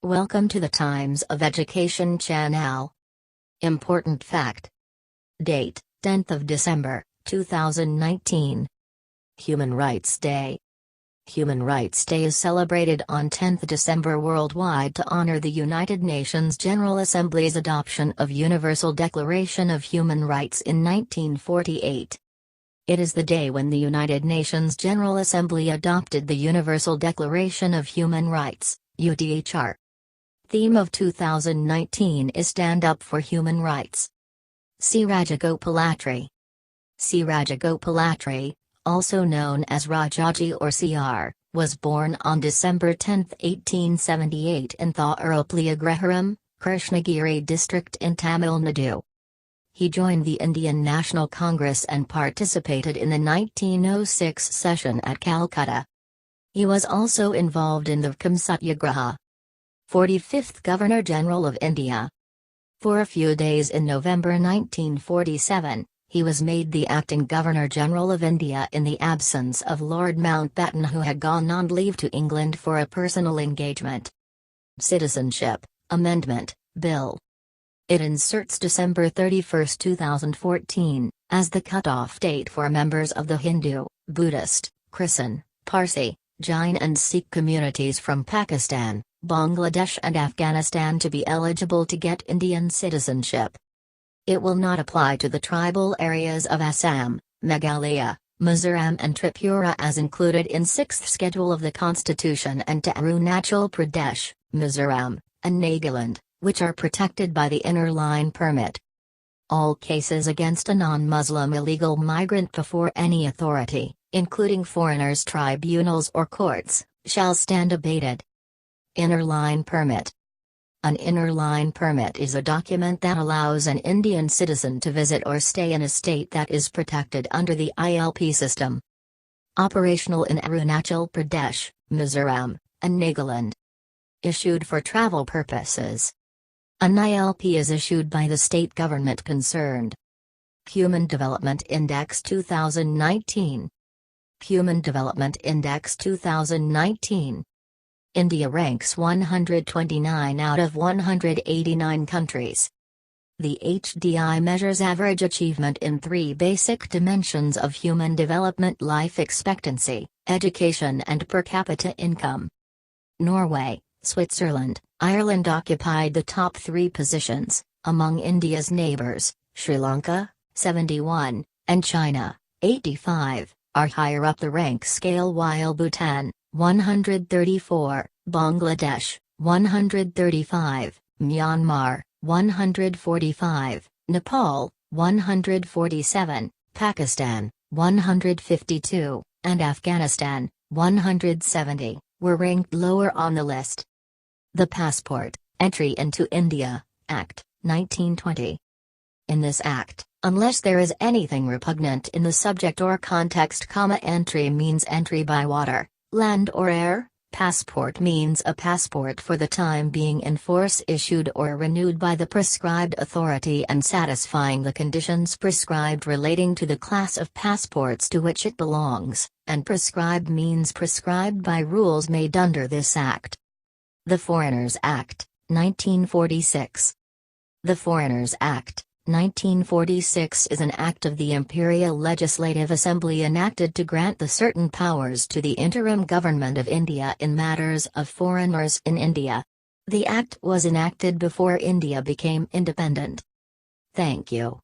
Welcome to the Times of Education channel. Important fact. Date, 10th of December, 2019. Human Rights Day. Human Rights Day is celebrated on 10th December worldwide to honor the United Nations General Assembly's adoption of Universal Declaration of Human Rights in 1948. It is the day when the United Nations General Assembly adopted the Universal Declaration of Human Rights, UDHR. Theme of 2019 is Stand Up for Human Rights. C. Rajagopalachari. C. Rajagopalachari, also known as Rajaji or CR, was born on December 10, 1878 in Thorapalli Agraharam, Krishnagiri District in Tamil Nadu. He joined the Indian National Congress and participated in the 1906 session at Calcutta. He was also involved in the Vaikkom Satyagraha. 45th Governor-General of India. For a few days in November 1947, he was made the acting Governor-General of India in the absence of Lord Mountbatten, who had gone on leave to England for a personal engagement. Citizenship Amendment Bill. It inserts December 31, 2014, as the cutoff date for members of the Hindu, Buddhist, Christian, Parsi, Jain and Sikh communities from Pakistan, Bangladesh and Afghanistan to be eligible to get Indian citizenship. It will not apply to the tribal areas of Assam, Meghalaya, Mizoram and Tripura as included in 6th Schedule of the Constitution, and to Arunachal Pradesh, Mizoram, and Nagaland, which are protected by the Inner Line Permit. All cases against a non-Muslim illegal migrant before any authority, including foreigners' tribunals or courts, shall stand abated. Inner Line Permit. An Inner Line Permit is a document that allows an Indian citizen to visit or stay in a state that is protected under the ILP system. Operational in Arunachal Pradesh, Mizoram, and Nagaland. Issued for travel purposes. An ILP is issued by the state government concerned. Human Development Index 2019. Human Development Index 2019. India ranks 129 out of 189 countries. The HDI measures average achievement in 3 basic dimensions of human development: life expectancy, education and per capita income. Norway, Switzerland, Ireland occupied the top 3 positions, among India's neighbors, Sri Lanka, 71, and China, 85, are higher up the rank scale, while Bhutan, 134, Bangladesh, 135, Myanmar, 145, Nepal, 147, Pakistan, 152, and Afghanistan, 170, were ranked lower on the list. The Passport, Entry into India, Act, 1920. In this Act, unless there is anything repugnant in the subject or context, entry means entry by water, land or air. Passport means a passport for the time being in force, issued or renewed by the prescribed authority and satisfying the conditions prescribed relating to the class of passports to which it belongs, and prescribed means prescribed by rules made under this Act. The Foreigners Act, 1946. The Foreigners Act, 1946 is an act of the Imperial Legislative Assembly enacted to grant the certain powers to the interim government of India in matters of foreigners in India. The act was enacted before India became independent. Thank you.